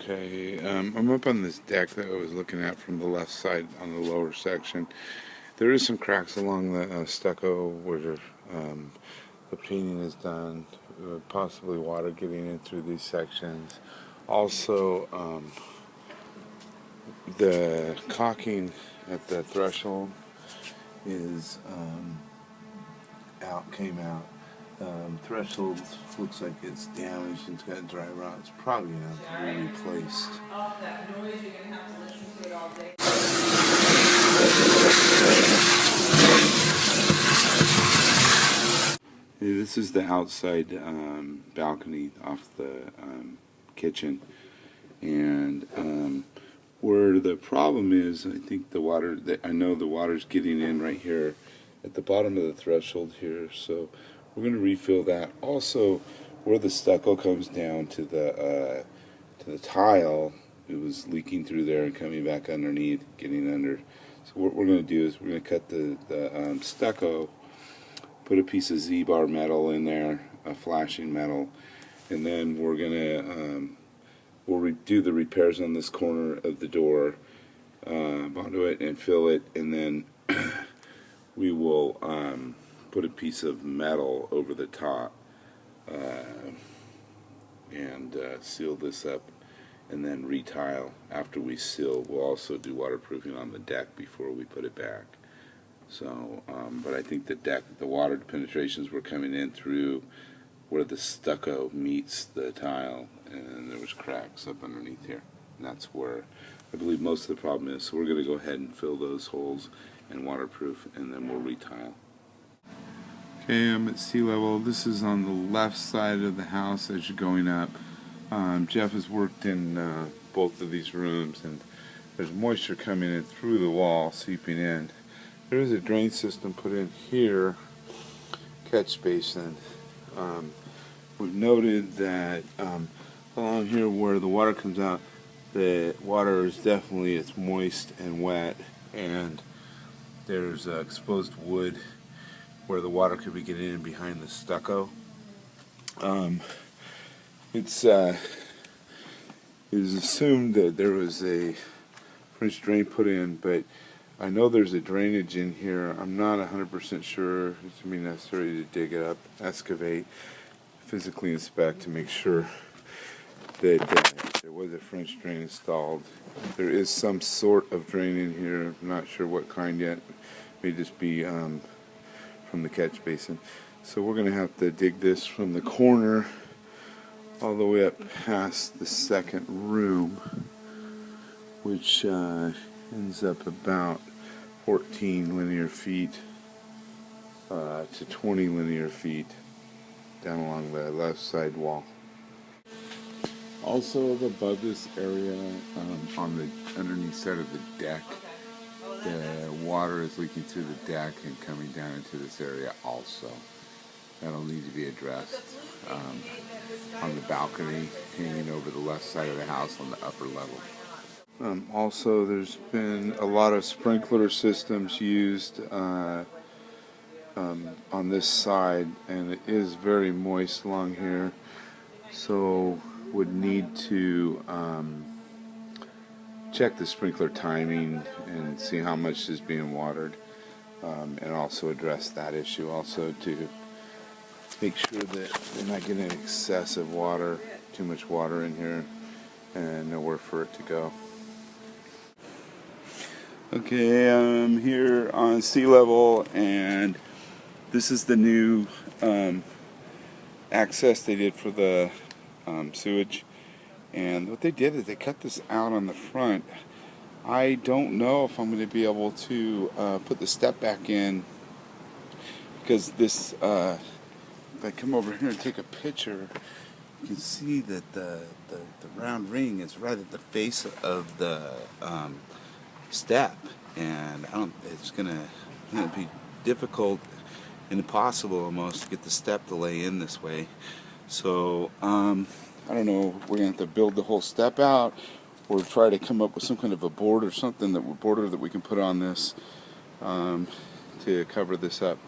Okay, I'm up on this deck that I was looking at from the left side on the lower section. There is some cracks along the stucco where the painting is done, possibly water getting in through these sections. Also, the caulking at the threshold is came out. Threshold looks like it's damaged and it's got dry rot. It's probably going to have to be replaced. This is the outside balcony off the kitchen, and where the problem is, I think the water. I know the water's getting in right here at the bottom of the threshold here, so we're going to refill that. Also, where the stucco comes down to the tile, it was leaking through there and coming back underneath, getting under. So what we're going to do is we're going to cut the stucco, put a piece of Z-bar metal in there, a flashing metal, and then we're going to we'll do the repairs on this corner of the door, onto it and fill it, and then we will put a piece of metal over the top and seal this up, and then retile. After we seal, we'll also do waterproofing on the deck before we put it back. So, but I think the water penetrations were coming in through where the stucco meets the tile, and there was cracks up underneath here. And that's where I believe most of the problem is. So we're going to go ahead and fill those holes and waterproof, and then we'll retile. Okay, I'm at sea level. This is on the left side of the house as you're going up. Jeff has worked in both of these rooms, and there's moisture coming in through the wall, seeping in. There is a drain system put in here, catch basin. We've noted that along here where the water comes out, the water is definitely, it's moist and wet, and there's exposed wood where the water could be getting in behind the stucco. It is assumed that there was a French drain put in, but I know there's a drainage in here. I'm not 100% sure. It's going to be necessary to dig it up, excavate, physically inspect to make sure that there was a French drain installed. There is some sort of drain in here. I'm not sure what kind yet. It may just be from the catch basin. So we're going to have to dig this from the corner all the way up past the second room, which ends up about 14 linear feet to 20 linear feet down along the left side wall. Also above this area, on the underneath side of the deck, the water is leaking through the deck and coming down into this area also. That'll need to be addressed. On the balcony hanging over the left side of the house on the upper level. Also, there's been a lot of sprinkler systems used on this side, and it is very moist along here, so would need to check the sprinkler timing and see how much is being watered, and also address that issue also to make sure that they're not getting excessive water, too much water in here, and nowhere for it to go. Okay, I'm here on sea level, and this is the new access they did for the sewage. And what they did is they cut this out on the front. I don't know if I'm going to be able to put the step back in, because this if I come over here and take a picture, you can see that the round ring is right at the face of the step, and it's gonna be difficult and impossible almost to get the step to lay in this way. So I don't know, we're gonna have to build the whole step out, or try to come up with some kind of a board or something, border that we can put on this to cover this up.